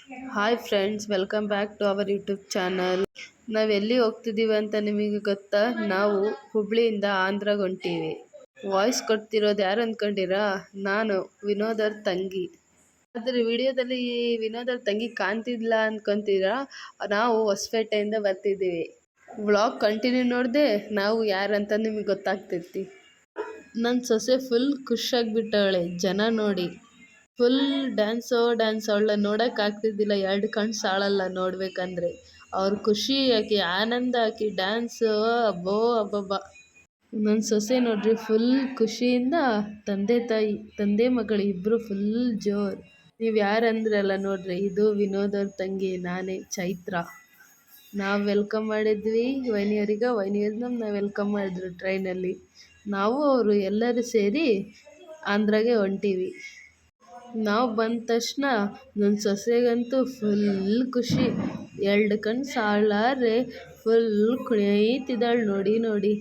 Hi friends, welcome back to our YouTube channel. ನಾವು ಎಲ್ಲಿ ಹೋಗ್ತಿದ್ದೀವಿ ಅಂತ ನಿಮಗೆ ಗೊತ್ತಾ? ನಾವು ಹುಬ್ಳಿಯಿಂದ ಆಂಧ್ರಗೆ ಹೊಂಟೀವಿ. ವಾಯ್ಸ್ ಕೊಡ್ತಿರೋದು ಯಾರು ಅಂದ್ಕೊಂಡಿರಾ? ನಾನು ವಿನೋದರ ತಂಗಿ. ಆದರೆ ವಿಡಿಯೋದಲ್ಲಿ ವಿನೋದರ ತಂಗಿ ಕಾಣ್ತಿದ್ಲ ಅಂದ್ಕೊಂತೀರಾ? ನಾವು ಹೊಸಪೇಟೆಯಿಂದ ಬರ್ತಿದ್ದೀವಿ. ವ್ಲಾಗ್ ಕಂಟಿನ್ಯೂ ನೋಡಿದೆ ನಾವು ಯಾರಂತ ನಿಮಗೆ ಗೊತ್ತಾಗ್ತೈತಿ. ನನ್ನ ಸೊಸೆ ಫುಲ್ ಖುಷಿಯಾಗಿಬಿಟ್ಟವಳೆ ಜನ ನೋಡಿ. ಫುಲ್ ಡ್ಯಾನ್ಸು ಅವಳನ್ನ ನೋಡೋಕ್ಕಾಗ್ತಿದ್ದಿಲ್ಲ, ಎರಡು ಕಣ್ಣು ಸಾಳಲ್ಲ ನೋಡ್ಬೇಕಂದ್ರೆ. ಅವ್ರ ಖುಷಿ ಆಕಿ ಆನಂದ, ಆಕಿ ಡ್ಯಾನ್ಸು ಅಬ್ಬೋ ಅಬ್ಬಬ್ಬ. ನನ್ನ ಸೊಸೆ ನೋಡ್ರಿ ಫುಲ್ ಖುಷಿಯಿಂದ ತಂದೆ ಮಗಳು ಇಬ್ಬರು ಫುಲ್ ಜೋರು. ನೀವು ಯಾರಂದ್ರಲ್ಲ ನೋಡ್ರಿ, ಇದು ವಿನೋದವ್ರ ತಂಗಿ, ನಾನೇ ಚೈತ್ರ. ನಾವು ವೆಲ್ಕಮ್ ಮಾಡಿದ್ವಿ ವೈನಿಯವ್ರಿಗೆ, ವೈನಿಯವ್ರನ್ನ ನಾವು ವೆಲ್ಕಮ್ ಮಾಡಿದ್ರು ಟ್ರೈನಲ್ಲಿ. ನಾವು ಅವರು ಎಲ್ಲರೂ ಸೇರಿ ಆಂಧ್ರಾಗೆ ಹೊಂಟೀವಿ. ನಾವು ಬಂದ ತಕ್ಷಣ ನನ್ನ ಸೊಸೆಗಂತೂ ಫುಲ್ ಖುಷಿ, ಎರಡು ಕಣ್ಣು ಸಾಲಾರೆ ಫುಲ್ ಕುಣಿತಿದ್ದಾಳೆ ನೋಡಿ.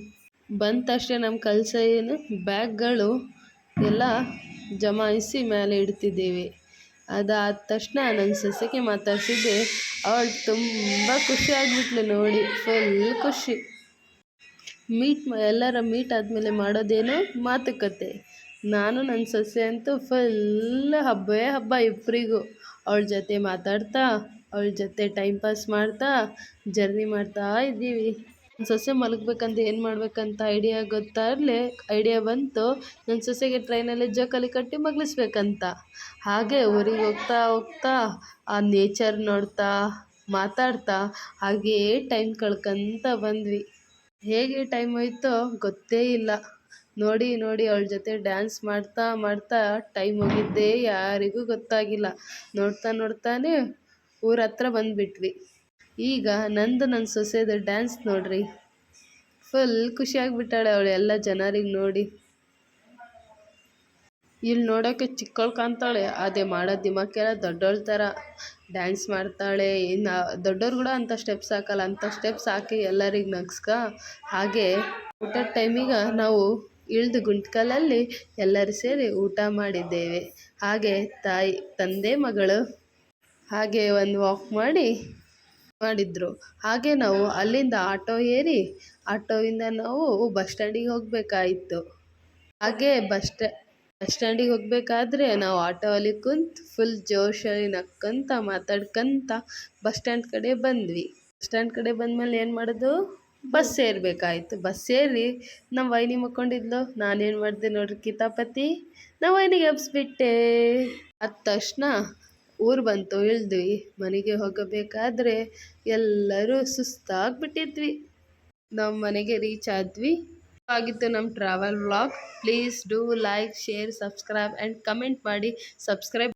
ಬಂದ ತಕ್ಷಣ ನಮ್ಮ ಕೆಲಸ ಏನು, ಬ್ಯಾಗ್ಗಳು ಎಲ್ಲ ಜಮಾಯಿಸಿ ಮೇಲೆ ಇಡ್ತಿದ್ದೀವಿ. ಅದಾದ ತಕ್ಷಣ ನನ್ನ ಸೊಸೆಗೆ ಮಾತಾಡ್ಸಿದ್ದೆ, ಅವಳು ತುಂಬ ಖುಷಿ ಆಗಿಬಿಟ್ಲು ನೋಡಿ, ಫುಲ್ ಖುಷಿ. ಎಲ್ಲರ ಮೀಟ್ ಆದಮೇಲೆ ಮಾಡೋದೇನು, ಮಾತುಕತೆ. ನಾನು ನನ್ನ ಸೊಸೆ ಅಂತೂ ಫುಲ್ ಹಬ್ಬವೇ ಹಬ್ಬ ಇಬ್ಬರಿಗೂ. ಅವಳ ಜೊತೆ ಮಾತಾಡ್ತಾ, ಅವಳ ಜೊತೆ ಟೈಮ್ ಪಾಸ್ ಮಾಡ್ತಾ ಜರ್ನಿ ಮಾಡ್ತಾ ಇದ್ದೀವಿ. ನನ್ನ ಸೊಸೆ ಮಲಗಬೇಕಂತ ಏನು ಮಾಡಬೇಕಂತ ಐಡಿಯಾ ಬಂತು. ನನ್ನ ಸೊಸೆಗೆ ಟ್ರೈನಲ್ಲಿ ಜೋಕಾಲಿ ಕಟ್ಟಿ ಮಲಗಿಸ್ಬೇಕಂತ. ಹಾಗೆ ಊರಿಗೆ ಹೋಗ್ತಾ ಆ ನೇಚರ್ ನೋಡ್ತಾ ಮಾತಾಡ್ತಾ ಹಾಗೇ ಟೈಮ್ ಕಳ್ಕೊಂತ ಬಂದ್ವಿ. ಹೇಗೆ ಟೈಮ್ ಹೋಯ್ತೋ ಗೊತ್ತೇ ಇಲ್ಲ. ನೋಡಿ ಅವಳ ಜೊತೆ ಡ್ಯಾನ್ಸ್ ಮಾಡ್ತಾ ಟೈಮ್ ಹೋಗಿದ್ದೇ ಯಾರಿಗೂ ಗೊತ್ತಾಗಿಲ್ಲ. ನೋಡ್ತಾನೆ ಊರ ಹತ್ರ ಬಂದುಬಿಟ್ವಿ. ಈಗ ನನ್ನ ಸೊಸೆದು ಡ್ಯಾನ್ಸ್ ನೋಡ್ರಿ, ಫುಲ್ ಖುಷಿಯಾಗಿಬಿಟ್ಟಾಳೆ ಅವಳು ಎಲ್ಲ ಜನರಿಗೆ ನೋಡಿ. ಇಲ್ಲಿ ನೋಡೋಕ್ಕೆ ಚಿಕ್ಕವಳು ಕಾಣ್ತಾಳೆ, ಅದೇ ಮಾಡೋ ದಿಮಾಕೆಲ್ಲ ದೊಡ್ಡವಳ ಥರ ಡ್ಯಾನ್ಸ್ ಮಾಡ್ತಾಳೆ. ಇನ್ನು ದೊಡ್ಡವ್ರು ಕೂಡ ಅಂಥ ಸ್ಟೆಪ್ಸ್ ಹಾಕಲ್ಲ, ಅಂಥ ಸ್ಟೆಪ್ಸ್ ಹಾಕಿ ಎಲ್ಲರಿಗೆ ನಗ್ಸ್ಕ. ಹಾಗೆ ಊಟದ ಟೈಮಿಗೆ ನಾವು ಇಳಿದು ಗುಂಟ್ಕಲಲ್ಲಿ ಎಲ್ಲರೂ ಸೇರಿ ಊಟ ಮಾಡಿದ್ದೇವೆ. ಹಾಗೆ ತಂದೆ ಮಗಳು ಹಾಗೆ ಒಂದು ವಾಕ್ ಮಾಡಿದ್ರು. ಹಾಗೆ ನಾವು ಅಲ್ಲಿಂದ ಆಟೋವಿಂದ ನಾವು ಬಸ್ ಸ್ಟ್ಯಾಂಡಿಗೆ ಹೋಗಬೇಕಾಯಿತು. ಹಾಗೆ ಬಸ್ ಸ್ಟ್ಯಾಂಡಿಗೆ ಹೋಗಬೇಕಾದ್ರೆ ನಾವು ಆಟೋಲ್ಲಿ ಕುಂತು ಫುಲ್ ಜೋಶಲ್ಲಿ ನಕ್ಕಂತ ಮಾತಾಡ್ಕೊಂತ ಬಸ್ ಸ್ಟ್ಯಾಂಡ್ ಕಡೆ ಬಂದ್ವಿ. ಬಸ್ ಸ್ಟ್ಯಾಂಡ್ ಕಡೆ ಬಂದಮೇಲೆ ಏನು ಮಾಡೋದು, ಬಸ್ ಸೇರಬೇಕಾಯ್ತು. ಬಸ್ ಸೇರಿ ನಮ್ಮ ವೈನಿ ಮಕ್ಕೊಂಡಿದ್ಲು. ನಾನೇನು ಮಾಡಿದೆ ನೋಡ್ರಿ ಕಿತಾಪತಿ, ನಮ್ಮ ವೈನಿಗೆ ಎಬ್ಸ್ಬಿಟ್ಟೆ. ಅದ ತಕ್ಷಣ ಊರು ಬಂತು, ಇಳಿದ್ವಿ. ಮನೆಗೆ ಹೋಗಬೇಕಾದ್ರೆ ಎಲ್ಲರೂ ಸುಸ್ತಾಗಿಬಿಟ್ಟಿದ್ವಿ. ನಮ್ಮ ಮನೆಗೆ ರೀಚ್ ಆದ್ವಿ. ಆಗಿತ್ತು ನಮ್ಮ travel vlog. Please do like, share, subscribe and comment ಮಾಡಿ. ಸಬ್ಸ್ಕ್ರೈಬ್